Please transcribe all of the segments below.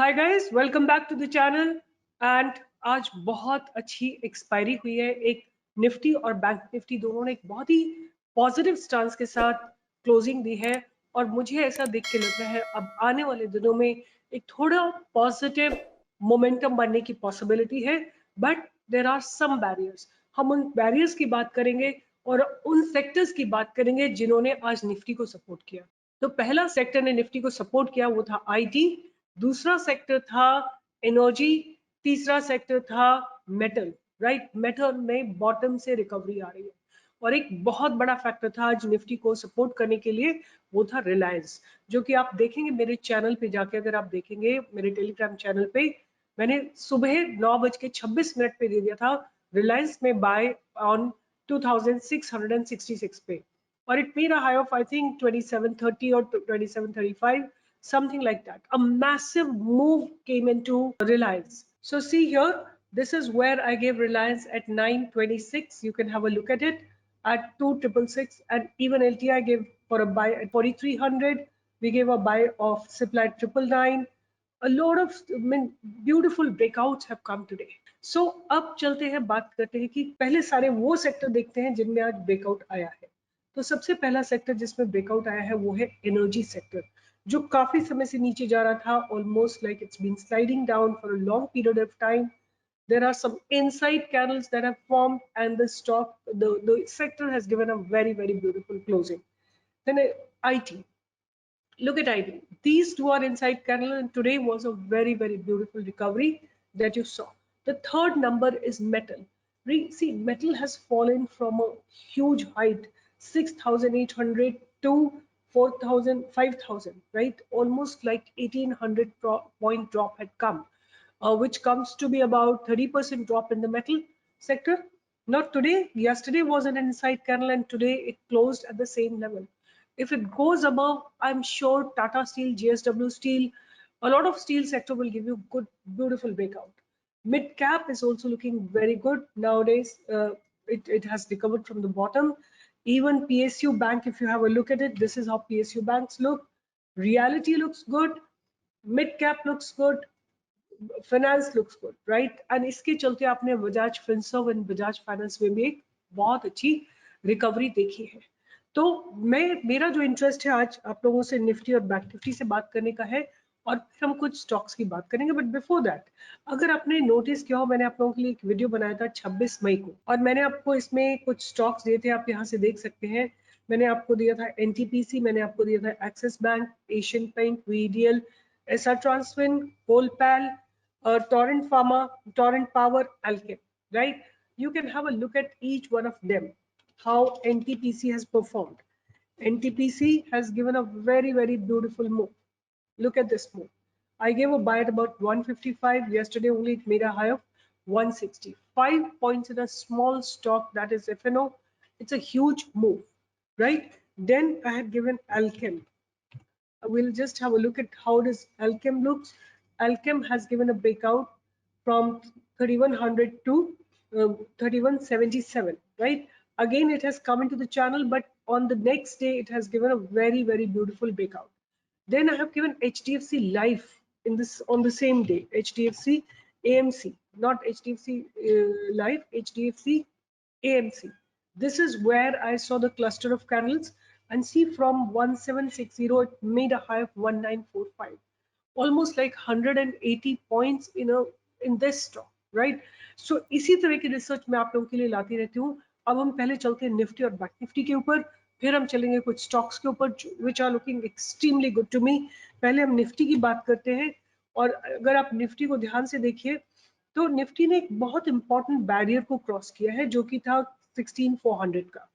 Hi guys, welcome back to the channel. And आज बहुत अच्छी एक्सपायरी हुई है। एक निफ्टी और बैंक निफ्टी दोनों ने एक बहुत ही पॉजिटिव स्टांस के साथ क्लोजिंग दी है और मुझे ऐसा देख के लग रहा है अब आने वाले दिनों में एक थोड़ा पॉजिटिव मोमेंटम बनने की पॉसिबिलिटी है। But there are some barriers. हम उन बैरियर्स की बात करेंगे और उन सेक्टर्स की बात करेंगे जिन्होंने आज निफ्टी को सपोर्ट किया। तो पहला सेक्टर ने निफ्टी को सपोर्ट किया वो था आईटी, दूसरा सेक्टर था एनर्जी, तीसरा सेक्टर था मेटल। राइट, मेटल में बॉटम से रिकवरी आ रही है और एक बहुत बड़ा फैक्टर था आज निफ्टी को सपोर्ट करने के लिए वो था रिलायंस, जो कि आप देखेंगे मेरे चैनल पे जाके। अगर आप देखेंगे मेरे टेलीग्राम चैनल पे मैंने सुबह 9:26 पे दे दिया था रिलायंस में बाय ऑन 2666 पे और it made a high of I think 2730 or 2735, something like that. A massive move came into Reliance. So see here, this is where I gave Reliance at 926. You can have a look at it at 2666, and even LTI gave for a buy at 4300. We gave a buy of supply at 999. A lot of beautiful breakouts have come today. So अब चलते हैं, बात करते हैं कि पहले सारे वो सेक्टर देखते हैं जिनमें आज ब्रेकआउट आया है। तो सबसे पहला सेक्टर जिसमें ब्रेकआउट आया है वो है एनर्जी सेक्टर, जो काफी समय से नीचे जा रहा था, almost like it's been sliding down for a long period of time. There are some inside candles that have formed and the sector has given a very beautiful closing. Then IT, look at IT. These two are inside candle and today was a very beautiful recovery that you saw. The third number is metal. See, metal has fallen from a huge height, 6,800 to 4,000, 5,000, right? Almost like 1,800 point drop had come, which comes to be about 30% drop in the metal sector. Not today, yesterday was an inside candle and today it closed at the same level. If it goes above, I'm sure Tata Steel, JSW Steel, a lot of steel sector will give you good, beautiful breakout. Mid cap is also looking very good nowadays. It has recovered from the bottom. Even PSU Bank, if you have a look at it, this is how PSU banks look. Reality looks good. Mid cap looks good. Finance looks good, right? And इसके चलते आपने Bajaj Finserv and Bajaj finance में भी एक बहुत अच्छी recovery देखी है। तो मेरा जो इंटरेस्ट है आज आप लोगों से निफ्टी और बैंक निफ्टी से बात करने का है और फिर हम कुछ स्टॉक्स की बात करेंगे। बट बिफोर दैट, अगर आपने नोटिस किया हो, मैंने आप लोगों के लिए एक वीडियो बनाया था 26 मई को और मैंने आपको इसमें कुछ स्टॉक्स दिए थे, आप यहाँ से देख सकते हैं। मैंने आपको दिया था एनटीपीसी, मैंने आपको दिया था Axis Bank, Asian Paint, VDL, SR ट्रांसफिन, Colpal, Torrent Pharma, Torrent Power, Alchem, right? You can have a look at each one of them, how NTPC has performed. NTPC has given a very beautiful move. Look at this move. I gave a buy at about 155. Yesterday only it made a high of 160. 5 points in a small stock, that is FNO. It's a huge move, right? Then I had given Alchem. We'll just have a look at how does Alchem looks. Alchem has given a breakout from 3100 to 3177, right? Again, it has come into the channel, but on the next day, it has given a very beautiful breakout. Then I have given HDFC Life in this on the same day. HDFC AMC, not HDFC Life, HDFC AMC. This is where I saw the cluster of candles, and see from 1760 it made a high of 1945, almost like 180 points in this stock, right? So इसी तरह की research मैं आप लोगों के लिए लाती रहती हूँ। अब हम पहले चलते हैं निफ्टी और बैंक निफ्टी के ऊपर, फिर हम चलेंगे कुछ स्टॉक्स के ऊपर which are looking extremely good to me. पहले हम निफ्टी की बात करते हैं और अगर आप निफ्टी को ध्यान से देखिए तो निफ्टी ने एक बहुत इंपॉर्टेंट बैरियर को क्रॉस किया है जो कि था 16400 का।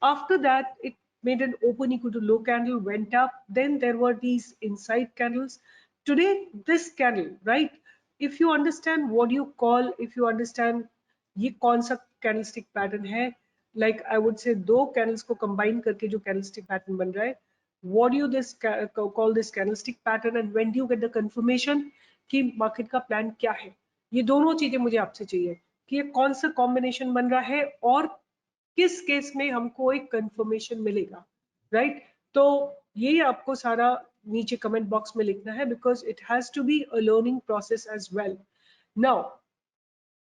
After that, it made an open equal to low candle, went up. Then there were these inside candles. Today, this candle, right? If you understand what you call, if you understand ये कौन सा candlestick pattern है, like I would say दो candles को combine करके जो candlestick pattern बन रहा है, what do you call this candlestick pattern, and when do you get the confirmation कि market का plan क्या है? ये दोनों चीजें मुझे आपसे चाहिए कि ये कौन सा combination बन रहा है और किस केस में हमको एक कंफर्मेशन मिलेगा, राइट? तो ये आपको सारा नीचे कमेंट बॉक्स में लिखना है, because it has to be a learning process as well. Now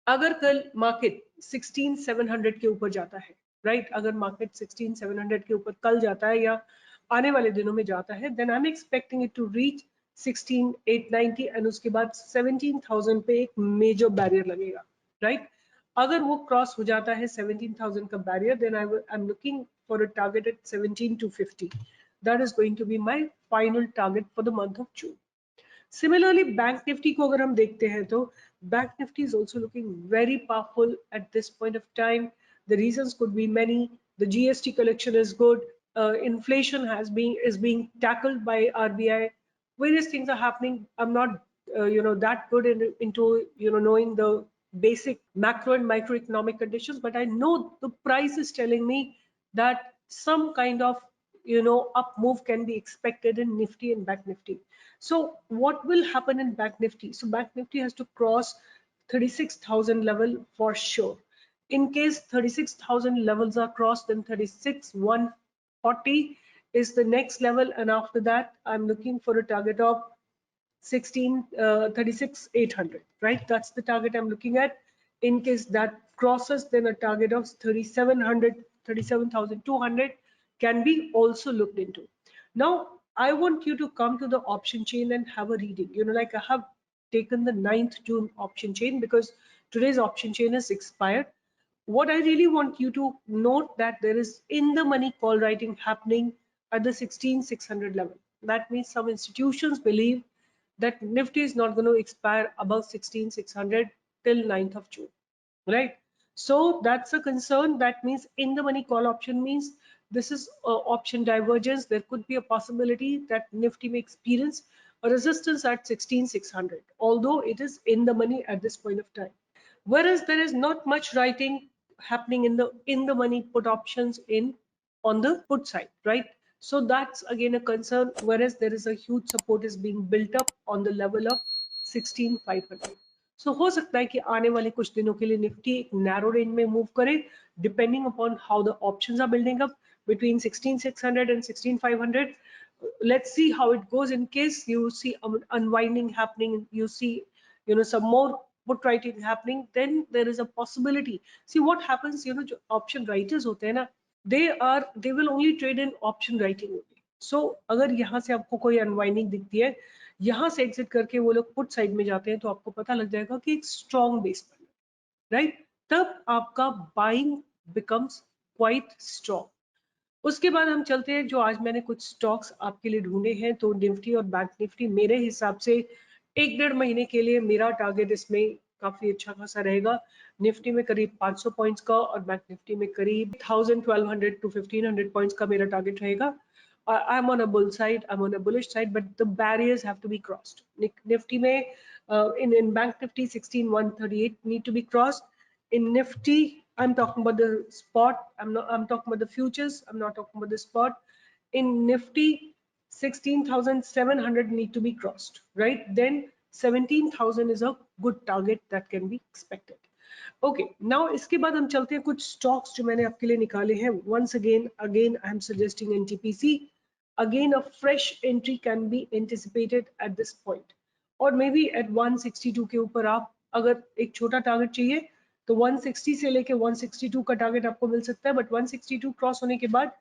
अगर कल मार्केट 16,700 के ऊपर जाता है, राइट, अगर मार्केट 16,700 के ऊपर कल जाता है या आने वाले दिनों में जाता है, then I am expecting it to reach 16,890 and उसके बाद 17,000 पे एक मेजर बैरियर लगेगा, राइट। अगर वो क्रॉस हो जाता है 17,000 का barrier, then I am looking for a target at 17,250। That is going to be my final target for the month of June. Similarly, Bank Nifty को अगर हम देखते हैं तो Bank Nifty is also looking very powerful at this point of time. The reasons could be many. The GST collection is good. Inflation is being tackled by RBI. Various things are happening. I'm not that good into knowing the basic macro and microeconomic conditions, but I know the price is telling me that some kind of up move can be expected in Nifty and Bank Nifty. So what will happen in Bank Nifty? So Bank Nifty has to cross 36,000 level for sure. In case 36,000 levels are crossed, then 36,140 is the next level, and after that I'm looking for a target of 36,800, right? That's the target I'm looking at. In case that crosses, then a target of 37,200 can be also looked into. Now I want you to come to the option chain and have a reading. Like I have taken the 9th June option chain because today's option chain is expired. What I really want you to note that there is in the money call writing happening at the 16,600 level. That means some institutions believe that Nifty is not going to expire above 16,600 till 9th of June, right? So that's a concern. That means in the money call option means this is option divergence. There could be a possibility that Nifty may experience a resistance at 16,600, although it is in the money at this point of time. Whereas there is not much writing happening in the money put options on the put side, right? So that's again a concern, whereas there is a huge support is being built up on the level of 16,500. So हो सकता है कि आने वाले कुछ दिनों के लिए निफ्टी एक नैरो रेंज में मूव करे, depending upon how the options are building up between 16,600 and 16,500. Let's see how it goes. In case you see unwinding happening, you see some more put writing happening, then there is a possibility. See what happens, जो option writers होते हैं ना, they will only trade in option writing only. So अगर यहाँ से आपको कोई unwinding दिखती है, यहाँ से exit करके वो लोग put side में जाते हैं, तो आपको पता लग जाएगा कि एक strong base बन रहा है, right? तब आपका buying becomes quite strong. उसके बाद हम चलते हैं, जो आज मैंने कुछ स्टॉक्स आपके लिए ढूंढे हैं, तो निफ्टी और बैंक निफ्टी मेरे हिसाब से 1-1.5 महीने के लिए मेरा टारगेट इसमें काफी अच्छा खासा रहेगा। निफ्टी में करीब 500 पॉइंट्स का और बैंक निफ्टी में करीब 1200 to 1500 पॉइंट्स का मेरा टारगेट रहेगा। I'm on a bull side, I'm on a bullish side, but the barriers have to be crossed. Nifty में in Bank Nifty 16,138 need to be crossed. In Nifty, I'm talking about the spot. I'm talking about the futures. I'm not talking about the spot. In Nifty, 16,700 need to be crossed, right? Then 17,000 is a good target that can be expected. Okay, now इसके बाद हम चलते हैं कुछ stocks जो मैंने आपके लिए निकाले हैं. Once again, I am suggesting NTPC. Again, a fresh entry can be anticipated at this point. और maybe at 162 के ऊपर आप अगर एक छोटा टारगेट चाहिए तो 160 से लेके 162 का टारगेट आपको मिल सकता है, बट 162 क्रॉस होने के बाद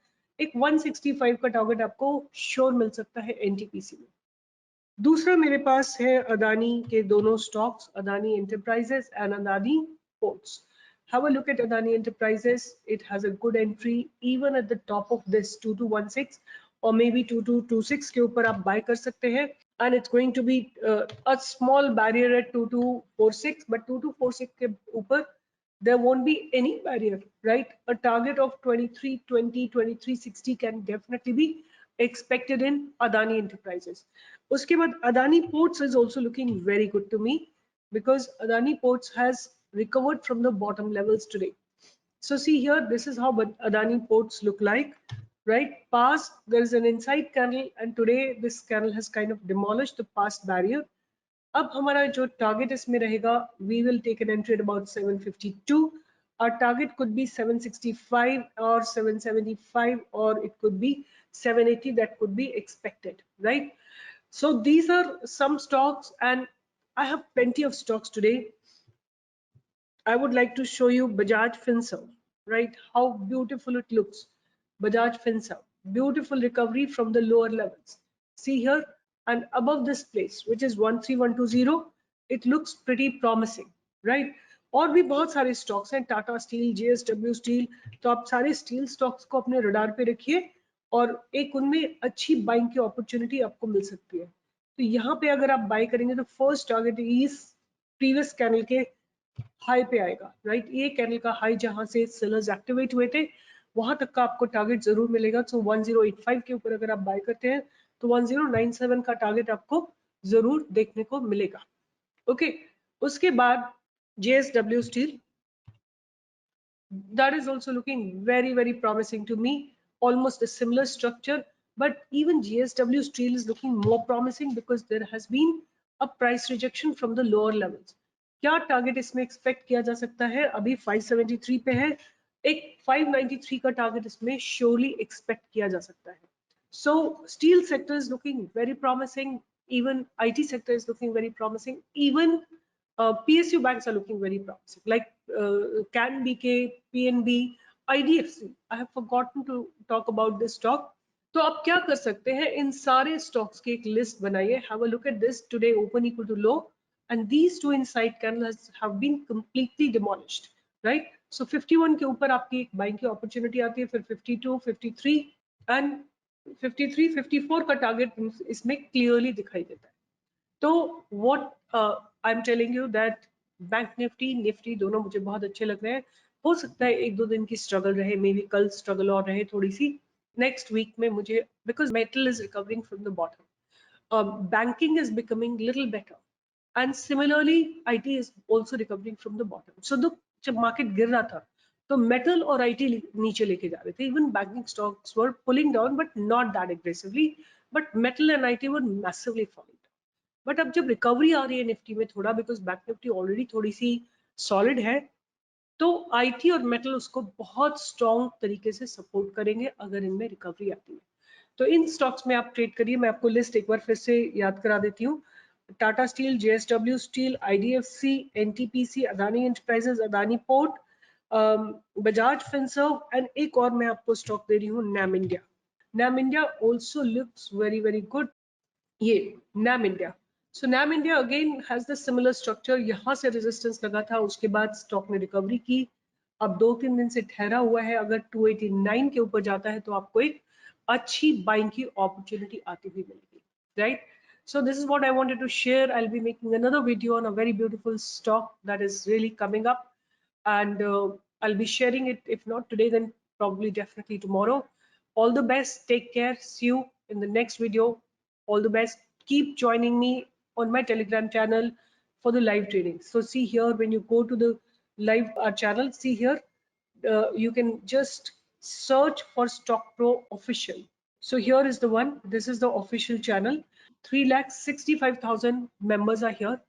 एक 165 का टारगेट आपको श्योर मिल सकता है एनटीपीसी में। दूसरा मेरे पास है अदानी के दोनों stocks, Adani enterprises and Adani ports. Have a look at Adani Enterprises. It has a good entry even at the top of this 2216 or maybe 2226 के ऊपर आप buy कर सकते हैं, and it's going to be a small barrier at 2246, but 2246 के ऊपर there won't be any barrier, right? A target of 2320, 2360 can definitely be expected in Adani Enterprises. Uske baad Adani Ports is also looking very good to me because Adani Ports has recovered from the bottom levels today. So see here, this is how Adani Ports look like, right? Past, there is an inside candle, and today this candle has kind of demolished the past barrier. अब हमारा जो target इसमें रहेगा, we will take an entry at about 752. Our target could be 765 or 775, or it could be 780. That could be expected, right? So these are some stocks, and I have plenty of stocks today. I would like to show you Bajaj Finserv, right? How beautiful it looks. Bajaj Finserv, beautiful recovery from the lower levels. See here, and above this place, which is 13120, it looks pretty promising, right? और भी बहुत सारे stocks हैं, Tata Steel, JSW steel, तो आप सारे steel stocks को अपने रडार पे रखिए और एक उनमें अच्छी बाइंग की अपॉर्चुनिटी आपको मिल सकती है। तो यहाँ पे अगर आप बाय करेंगे तो फर्स्ट टारगेट इस प्रीवियस कैंडल के हाई पे आएगा, राइट? ये कैंडल का हाई जहां से सेलर्स एक्टिवेट हुए थे वहां तक का आपको टारगेट जरूर मिलेगा। सो 1085 के ऊपर अगर आप बाय करते हैं तो 1097 का टारगेट आपको जरूर देखने को मिलेगा। ओके, उसके बाद JSW steel, that is also looking very promising to me, almost a similar structure, but even JSW steel is looking more promising because there has been a price rejection from the lower levels. क्या target इसमें expect किया जा सकता है? अभी 573 पे है, एक 593 का टारगेट इसमें श्योरली एक्सपेक्ट किया जा सकता है। So steel sector is looking very promising, even IT sector is looking very promising, even PSU banks are looking very promising, like 𝐶𝐫, PNB, IDFC. I have forgotten to talk about this stock. तो आप क्या कर सकते हैं, इन सारे stocks की एक list बनाइए. Have a look at this. Today open equal to low, and these two inside candles have been completely demolished, right? So 51 के ऊपर आपकी एक बाइंग की अपॉर्चुनिटी आती है, फिर 52, 53 एंड 53, 54 का टारगेट इसमें क्लियरली दिखाई देता है. तो what I am telling you that bank Nifty दोनों मुझे बहुत अच्छे लग रहे हैं. हो सकता है एक दो दिन की स्ट्रगल रहे, मे बी कल स्ट्रगल और रहे थोड़ी सी. नेक्स्ट वीक में मुझे, because metal is recovering from the bottom, banking is becoming little better, and similarly IT is also recovering from the bottom. So the जब मार्केट गिर रहा था तो मेटल और IT नीचे लेके जा रहे थे. Even banking stocks were pulling down but not that aggressively, but metal and IT were massively falling. But अब जब रिकवरी आ रही है निफ्टी में थोड़ा, बिकॉज बैंक निफ्टी ऑलरेडी थोड़ी सी सॉलिड है, तो IT और मेटल उसको बहुत स्ट्रॉन्ग तरीके से सपोर्ट करेंगे अगर इनमें रिकवरी आती है. तो इन स्टॉक्स में आप ट्रेड करिए. मैं आपको लिस्ट एक बार फिर से याद करा देती हूँ. Tata Steel, JSW steel, IDFC, NTPC, Adani Enterprises, Adani Port, Bajaj Finserv, and एक और मैं आपको स्टॉक दे रही हूँ, NAM India. NAM India also looks very good. ये NAM India. So NAM India again has the similar structure. यहाँ से रेजिस्टेंस लगा था, उसके बाद स्टॉक ने रिकवरी की, अब 2-3 दिन से ठहरा हुआ है. अगर 289 के ऊपर जाता है तो आपको एक अच्छी बाइंग की अपॉर्चुनिटी आती हुई मिलेगी, right? So this is what I wanted to share. I'll be making another video on a very beautiful stock that is really coming up, and I'll be sharing it, if not today then probably definitely tomorrow. All the best, take care, see you in the next video. All the best. Keep joining me on my Telegram channel for the live trading. So see here, when you go to the live channel, see here, you can just search for stockpro official. So here is the one. This is the official channel. 3,65,000 members are here.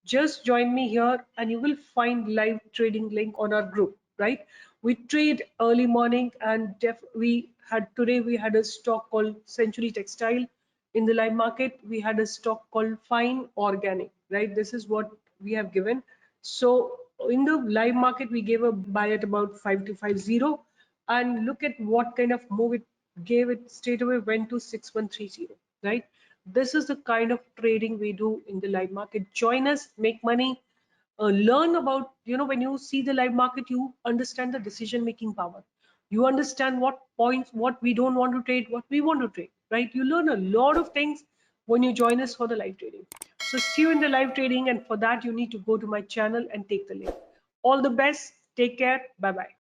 Just join me here and you will find live trading link on our group, right? We trade early morning, and today we had a stock called Century Textile. In the live market we had a stock called Fine Organic, right? This is what we have given. So in the live market we gave a buy at about 5250, and look at what kind of move it gave. It straight away went to 6130, right? This is the kind of trading we do in the live market. Join us, make money, learn about, when you see the live market, you understand the decision making power. You understand what points, what we don't want to trade, what we want to trade, right? You learn a lot of things when you join us for the live trading. So see you in the live trading, and for that you need to go to my channel and take the link. All the best. Take care. Bye bye.